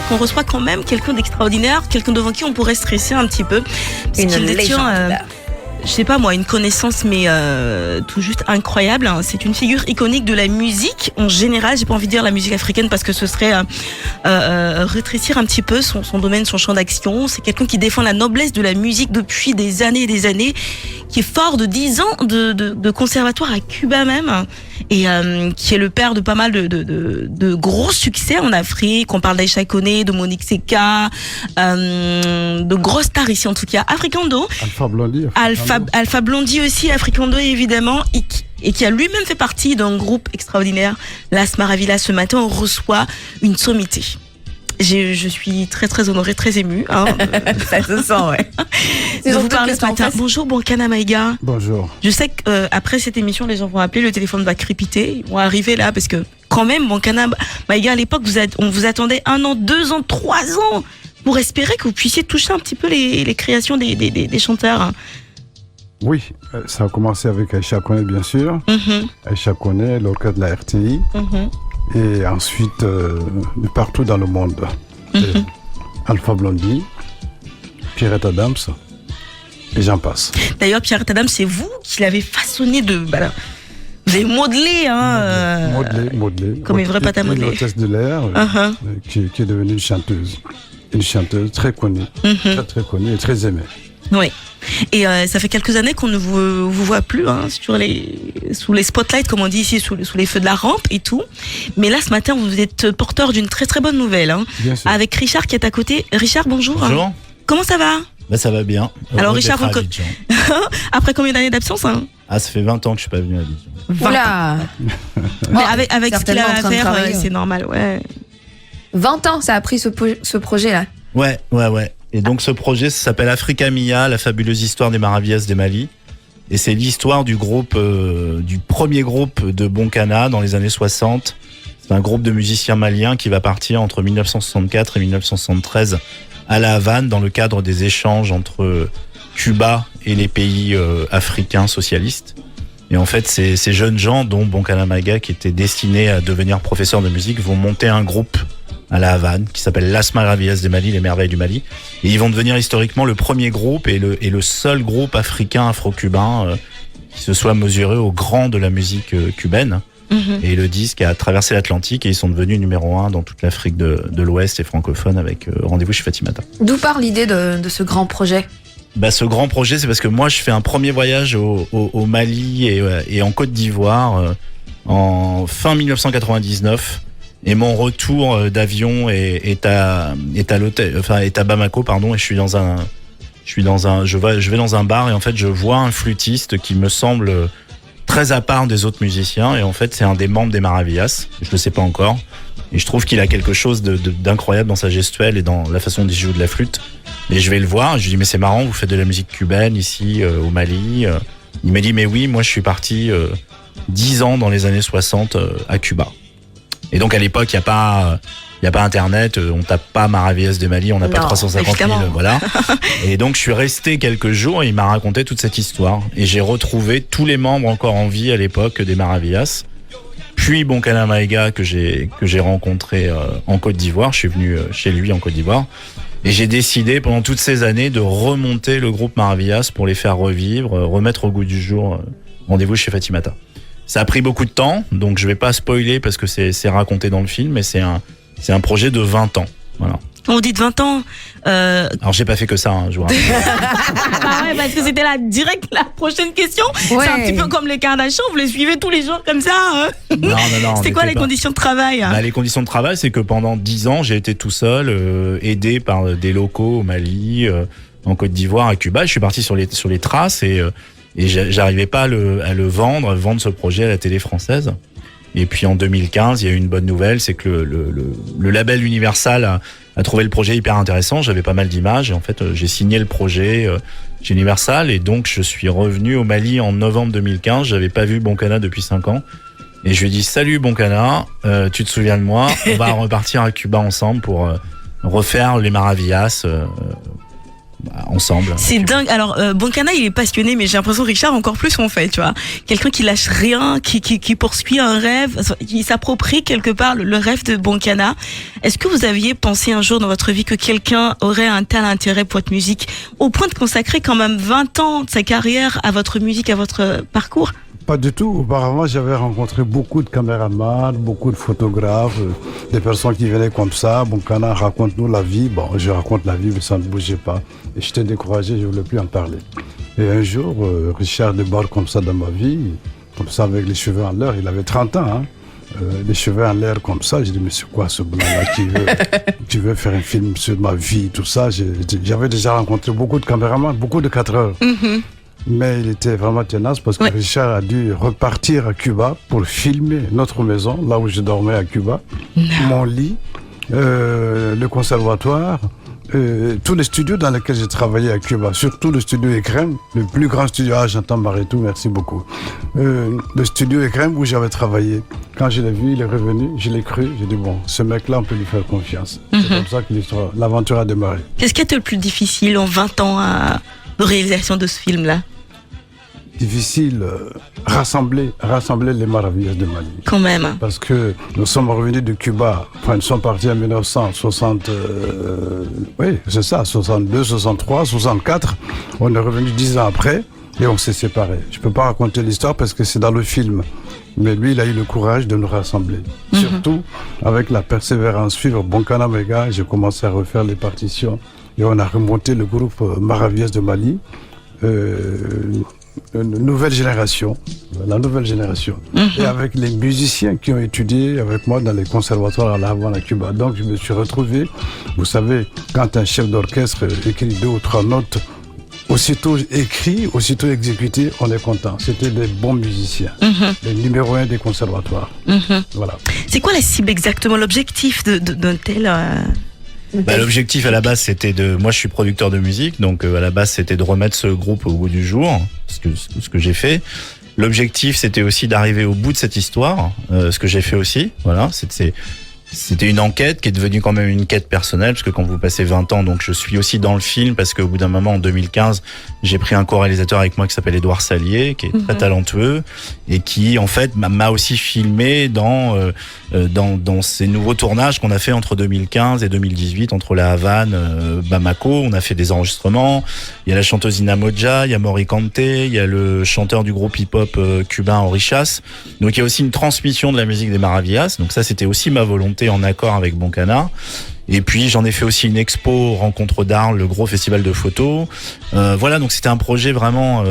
qu'on reçoit quand même quelqu'un d'extraordinaire, quelqu'un devant qui on pourrait stresser un petit peu. Une légende. Je sais pas moi, une connaissance mais tout juste incroyable. Hein. C'est une figure iconique de la musique en général. J'ai pas envie de dire la musique africaine parce que ce serait rétrécir un petit peu son domaine, son champ d'action. C'est quelqu'un qui défend la noblesse de la musique depuis des années et des années, qui est fort de 10 ans de conservatoire à Cuba même, et qui est le père de pas mal de gros succès en Afrique. On parle d'Aïcha Koné, de Monique Seka, de grosses stars ici en tout cas. Africando. Alpha Blondy aussi, Africando évidemment, et qui a lui-même fait partie d'un groupe extraordinaire, Las Maravillas. Ce matin, on reçoit une sommité. Je suis très très honorée, très émue. Hein. Ça se sent, ouais. Je vais vous parler ce matin. Bonjour Bonkana Maïga. Bonjour. Je sais qu'après cette émission, les gens vont appeler, le téléphone va crépiter, ils vont arriver là, parce que quand même, Bonkana Maïga, à l'époque, on vous attendait 1 an, 2 ans, 3 ans pour espérer que vous puissiez toucher un petit peu les créations des chanteurs. Oui, ça a commencé avec Aïcha Koné, bien sûr. Aïcha Koné, l'orchestre de la RTI. Et ensuite, de partout dans le monde. Alpha Blondy, Pierrette Adams, et j'en passe. D'ailleurs, Pierrette Adams, c'est vous qui l'avez façonné de... vous avez modelé, hein. Modelé. Comme une vraie pâte à modeler. Une hôtesse de l'air qui est devenue une chanteuse. Une chanteuse très connue. Très connue et très aimée. Oui. Et ça fait quelques années qu'on ne vous voit plus hein, sous les spotlights, comme on dit ici, sous les feux de la rampe et tout. Mais là, ce matin, vous êtes porteur d'une très très bonne nouvelle. Hein, avec Richard qui est à côté. Richard, bonjour. Bonjour. Comment ça va? Ça va bien. Alors Richard, après combien d'années d'absence hein? Ça fait 20 ans que je suis pas venu à Abidjan. Oula. Mais avec ce qu'il a à faire, c'est normal, ouais. 20 ans, ça a pris ce projet-là. Ouais. Et donc ce projet, ça s'appelle Africa Mia, la fabuleuse histoire des Maravillas des Mali. Et c'est l'histoire du premier groupe de Bonkana dans les années 60. C'est un groupe de musiciens maliens qui va partir entre 1964 et 1973 à La Havane dans le cadre des échanges entre Cuba et les pays africains socialistes. Et en fait, ces jeunes gens, dont Bonkana Maïga, qui étaient destinés à devenir professeurs de musique, vont monter un groupe à La Havane, qui s'appelle Las Maravillas des Mali, les merveilles du Mali. Et ils vont devenir historiquement le premier groupe et le seul groupe africain afro-cubain qui se soit mesuré au grand de la musique cubaine. Et le disque a traversé l'Atlantique et ils sont devenus numéro 1 dans toute l'Afrique de l'Ouest et francophone avec Rendez-vous chez Fatimata. D'où part l'idée de ce grand projet ? Ce grand projet, c'est parce que moi, je fais un premier voyage au Mali et en Côte d'Ivoire en fin 1999. Et mon retour d'avion est à Bamako, pardon, et je vais dans un bar et en fait je vois un flûtiste qui me semble très à part des autres musiciens et en fait c'est un des membres des Maravillas, je le sais pas encore, et je trouve qu'il a quelque chose d'incroyable dans sa gestuelle et dans la façon dont il joue de la flûte. Et je vais le voir et je lui dis mais c'est marrant, vous faites de la musique cubaine ici au Mali. Il m'a dit mais oui, moi je suis parti 10 ans dans les années 60 à Cuba. Et donc à l'époque, il y a pas internet, on tape pas Maravillas de Mali, on n'a pas 350 000, voilà. Et donc je suis resté quelques jours et il m'a raconté toute cette histoire. Et j'ai retrouvé tous les membres encore en vie à l'époque des Maravillas. Puis Bonkana Maïga que j'ai rencontré en Côte d'Ivoire, je suis venu chez lui en Côte d'Ivoire. Et j'ai décidé pendant toutes ces années de remonter le groupe Maravillas pour les faire revivre, remettre au goût du jour Rendez-vous chez Fatimata. Ça a pris beaucoup de temps, donc je vais pas spoiler parce que c'est raconté dans le film, mais c'est un projet de 20 ans. Voilà. On dit de 20 ans. Alors j'ai pas fait que ça, je vous rappelle. Parce que c'était direct la prochaine question. Ouais. C'est un petit peu comme les Kardashians, vous les suivez tous les jours comme ça. Hein Non. C'est quoi les conditions de travail Les conditions de travail, c'est que pendant 10 ans, j'ai été tout seul, aidé par des locaux au Mali, en Côte d'Ivoire, à Cuba. Je suis parti sur les traces et j'arrivais pas à le vendre ce projet à la télé française. Et puis en 2015, il y a eu une bonne nouvelle, c'est que le label Universal a trouvé le projet hyper intéressant. J'avais pas mal d'images et en fait j'ai signé le projet chez Universal et donc je suis revenu au Mali en novembre 2015. J'avais pas vu Bonkana depuis 5 ans et je lui ai dit salut Bonkana, tu te souviens de moi, on va repartir à Cuba ensemble pour refaire les Maravillas. ensemble. C'est dingue. Alors, Boncana, il est passionné, mais j'ai l'impression Richard encore plus en fait, tu vois. Quelqu'un qui lâche rien, qui poursuit un rêve, qui s'approprie quelque part le rêve de Boncana. Est-ce que vous aviez pensé un jour dans votre vie que quelqu'un aurait un tel intérêt pour votre musique, au point de consacrer quand même 20 ans de sa carrière à votre musique, à votre parcours? Pas du tout. Auparavant, j'avais rencontré beaucoup de caméramans, beaucoup de photographes, des personnes qui venaient comme ça. Boncana, raconte-nous la vie. Bon, je raconte la vie, mais ça ne bougeait pas. Et j'étais découragé, je ne voulais plus en parler. Et un jour, Richard débarque comme ça dans ma vie, comme ça avec les cheveux en l'air. Il avait 30 ans, hein. Les cheveux en l'air comme ça. J'ai dit, mais c'est quoi ce blanc-là qui veut faire un film sur ma vie, tout ça. J'avais déjà rencontré beaucoup de caméramans, beaucoup de 4 heures. Mm-hmm. Mais il était vraiment tenace parce que Richard a dû repartir à Cuba pour filmer notre maison, là où je dormais à Cuba, mon lit, le conservatoire, tous les studios dans lesquels j'ai travaillé à Cuba, surtout le studio Ekrem, le plus grand studio, j'entends Maritou, merci beaucoup, le studio Ekrem où j'avais travaillé. Quand je l'ai vu, il est revenu, je l'ai cru, j'ai dit bon, ce mec-là, on peut lui faire confiance. C'est comme ça que l'aventure a démarré. Qu'est-ce qui a été le plus difficile en 20 ans de réalisation de ce film-là? Difficile, rassembler les Maravillas de Mali. Quand même. Parce que nous sommes revenus de Cuba, enfin nous sommes partis en 1960, oui c'est ça, 62, 63, 64. On est revenu 10 ans après et on s'est séparés. Je ne peux pas raconter l'histoire parce que c'est dans le film. Mais lui, il a eu le courage de nous rassembler. Surtout avec la persévérance, suivre Boncana Mega, j'ai commencé à refaire les partitions et on a remonté le groupe Maravillas de Mali. Une nouvelle génération, la nouvelle génération. Et avec les musiciens qui ont étudié avec moi dans les conservatoires à La Havane, à Cuba. Donc je me suis retrouvé, vous savez, quand un chef d'orchestre écrit 2 ou 3 notes, aussitôt écrit, aussitôt exécuté, on est content. C'était des bons musiciens, les numéro 1 des conservatoires. Voilà. C'est quoi la cible exactement, l'objectif d'un tel... L'objectif à la base c'était moi je suis producteur de musique, donc à la base c'était de remettre ce groupe au goût du jour, ce que j'ai fait. L'objectif c'était aussi d'arriver au bout de cette histoire, ce que j'ai fait aussi. Voilà, c'était une enquête qui est devenue quand même une quête personnelle, parce que quand vous passez 20 ans, donc je suis aussi dans le film, parce qu'au bout d'un moment, en 2015, j'ai pris un co-réalisateur avec moi qui s'appelle Édouard Salier, qui est très talentueux, et qui, en fait, m'a aussi filmé dans ces nouveaux tournages qu'on a fait entre 2015 et 2018, entre La Havane, Bamako. On a fait des enregistrements. Il y a la chanteuse Ina Modja, il y a Mori Kanté, il y a le chanteur du groupe hip-hop cubain Henri Chasse. Donc il y a aussi une transmission de la musique des Maravillas. Donc ça, c'était aussi ma volonté en accord avec Boncana. Et puis j'en ai fait aussi une expo Rencontre d'Arles, le gros festival de photos. Voilà, donc c'était un projet vraiment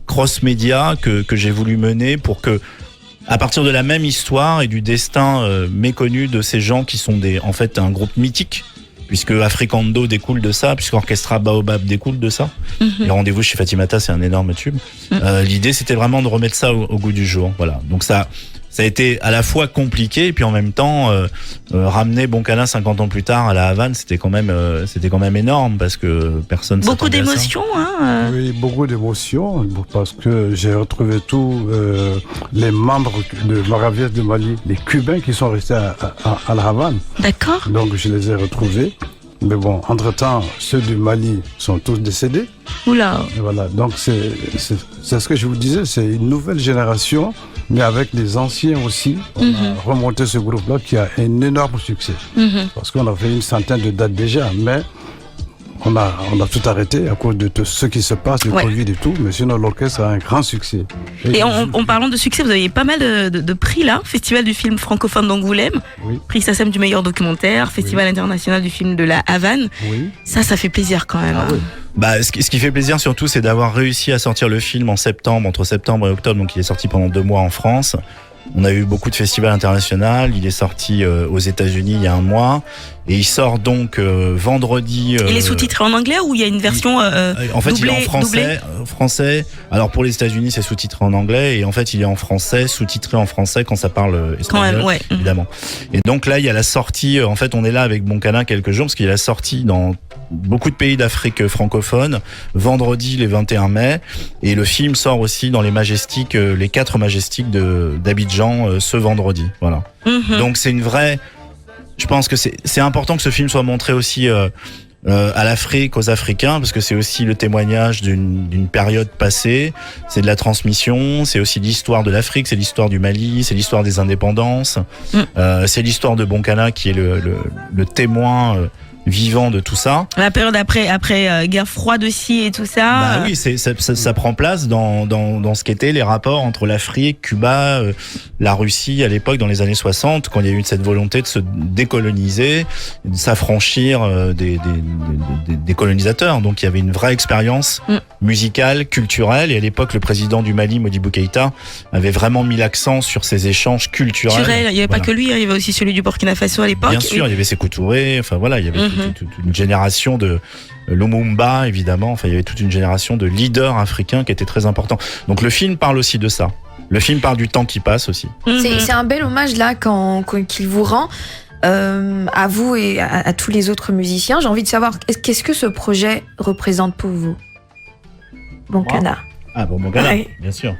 cross-média que j'ai voulu mener pour que, à partir de la même histoire et du destin méconnu de ces gens qui sont en fait un groupe mythique, puisque Africando découle de ça, puisque Orchestra Baobab découle de ça. Les Rendez-vous chez Fatimata, c'est un énorme tube. L'idée, c'était vraiment de remettre ça au goût du jour. Voilà. Donc ça a été à la fois compliqué et puis en même temps ramener Boncana 50 ans plus tard à La Havane, c'était quand même énorme parce que personne s'attendait beaucoup d'émotions, hein. Oui, beaucoup d'émotions parce que j'ai retrouvé tous les membres de Maravillas de Mali, les Cubains qui sont restés à La Havane. D'accord. Donc je les ai retrouvés. Mais bon, entre-temps, ceux du Mali sont tous décédés. Oula. Et voilà, donc c'est ce que je vous disais, c'est une nouvelle génération, mais avec les anciens aussi. On a remonté ce groupe-là qui a un énorme succès. Parce qu'on a fait une centaine de dates déjà, mais on a tout arrêté à cause de tout ce qui se passe, le Covid et tout, mais sinon l'orchestre a un grand succès. Et en parlant de succès, vous avez pas mal de prix là, Festival du film francophone d'Angoulême, prix SACEM du meilleur documentaire, Festival international du film de La Havane. Ça fait plaisir quand même. Ce qui fait plaisir surtout, c'est d'avoir réussi à sortir le film en septembre, entre septembre et octobre, donc il est sorti pendant 2 mois en France. On a eu beaucoup de festivals internationaux. Il est sorti aux États-Unis il y a 1 mois. Et il sort donc vendredi. Il est sous-titré en anglais ou il y a une version en fait, doublée, il est en français. Alors pour les États-Unis, c'est sous-titré en anglais. Et en fait, il est en français, sous-titré en français quand ça parle espagnol, quand même, évidemment. Et donc là, il y a la sortie. En fait, on est là avec Boncana quelques jours parce qu'il y a la sortie dans beaucoup de pays d'Afrique francophone vendredi, les 21 mai. Et le film sort aussi dans les Majestics, les 4 Majestics d'Abidjan ce vendredi. Voilà. Donc c'est une vraie. Je pense que c'est important que ce film soit montré aussi à l'Afrique, aux Africains, parce que c'est aussi le témoignage d'une période passée, c'est de la transmission, c'est aussi l'histoire de l'Afrique, c'est l'histoire du Mali, c'est l'histoire des indépendances, c'est l'histoire de Bonkana qui est le témoin vivant de tout ça. La période après guerre froide aussi et tout ça. Bah oui, ça prend place dans ce qu'étaient les rapports entre l'Afrique, Cuba, la Russie à l'époque dans les années 60, quand il y a eu cette volonté de se décoloniser, de s'affranchir des colonisateurs. Donc il y avait une vraie expérience musicale, culturelle, et à l'époque le président du Mali, Modibo Keïta, avait vraiment mis l'accent sur ces échanges culturels. Il n'y avait pas que lui, il y avait aussi celui du Burkina Faso à l'époque. Bien sûr, il y avait Sékou Touré, enfin voilà, il y avait toute une génération de Lumumba, évidemment. Enfin, il y avait toute une génération de leaders africains qui étaient très importants. Donc le film parle aussi de ça. Le film parle du temps qui passe aussi. C'est un bel hommage là qu'il vous rend à vous et à tous les autres musiciens. J'ai envie de savoir qu'est-ce que ce projet représente pour vous, Bonkana. Bonkana, bien sûr.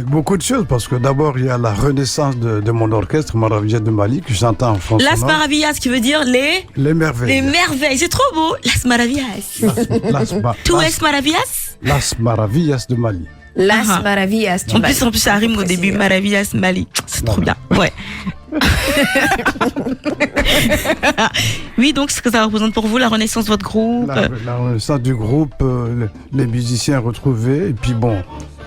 Beaucoup de choses, parce que d'abord, il y a la renaissance de mon orchestre Maravillas de Mali, que j'entends en français. Las Maravillas, qui veut dire les merveilles. Les merveilles, c'est trop beau. Las Maravillas. Tu es Maravillas? Las Maravillas de Mali. Las Maravillas du Mali. En plus, ça rime au début. Maravillas, Mali. C'est trop bien. Ouais. Oui, donc ce que ça représente pour vous, la renaissance de votre groupe. La renaissance du groupe, les musiciens retrouvés, et puis bon,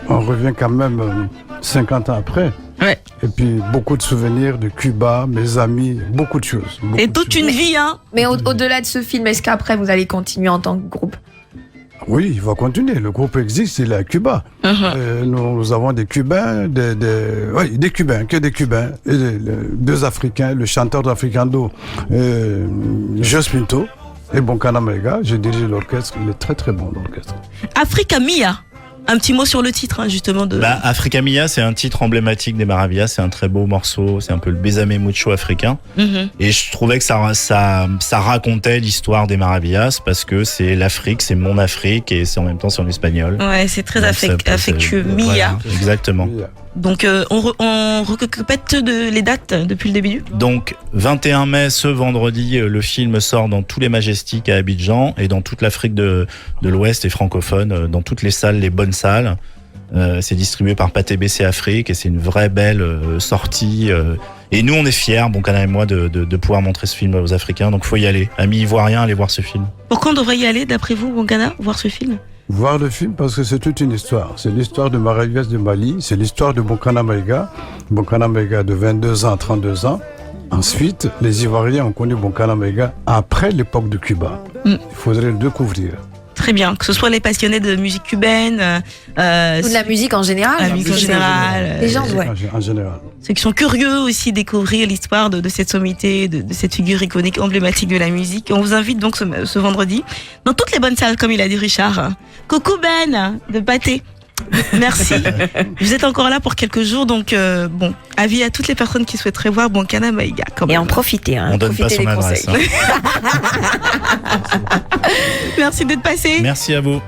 on revient quand même 50 ans après. Ouais. Et puis beaucoup de souvenirs de Cuba, mes amis, beaucoup de choses. Et toute une vie, hein. Mais au-delà de ce film, est-ce qu'après vous allez continuer en tant que groupe? Oui, il va continuer. Le groupe existe, il est à Cuba. Nous avons des Cubains, des Cubains, que des Cubains. Et deux Africains, le chanteur d'Africando, Jos Pinto, et Bonkana Maïga. J'ai dirigé l'orchestre, il est très très bon l'orchestre. Africa Mia. Un petit mot sur le titre, hein, justement. Africa Mia, c'est un titre emblématique des Maravillas. C'est un très beau morceau. C'est un peu le Besame Mucho africain. Et je trouvais que ça racontait l'histoire des Maravillas, parce que c'est l'Afrique, c'est mon Afrique, et c'est en même temps c'est en espagnol. Ouais, c'est très affectueux. Mia. Voilà, exactement. Donc, on recopète les dates depuis le début. Donc, 21 mai, ce vendredi, le film sort dans tous les Majestics à Abidjan et dans toute l'Afrique de l'Ouest et francophone, dans toutes les salles, les bonnes salles. C'est distribué par Pathé BC Afrique et c'est une vraie belle sortie. Et nous, on est fiers, Bonkana et moi, de pouvoir montrer ce film aux Africains. Donc, faut y aller. Amis ivoiriens, allez voir ce film. Pourquoi on devrait y aller, d'après vous, Bonkana, voir ce film? Voir le film parce que c'est toute une histoire. C'est l'histoire de Maravillas de Mali, c'est l'histoire de Bonkana Maïga. Bonkana Maïga de 22 ans, 32 ans. Ensuite, les Ivoiriens ont connu Bonkana Maïga après l'époque de Cuba. Il faudrait le découvrir. Très bien, que ce soit les passionnés de musique cubaine, ou de la musique en général. La musique en général. Les gens, ouais. En général. Ceux qui sont curieux aussi de découvrir l'histoire de cette sommité, de cette figure iconique, emblématique de la musique. On vous invite donc ce vendredi dans toutes les bonnes salles, comme il a dit Richard. Coucou Ben de Pathé. Merci. Vous êtes encore là pour quelques jours, donc avis à toutes les personnes qui souhaiteraient voir Bonkana Maïga. Et en profiter. On donne pas son adresse. Merci d'être passé. Merci à vous.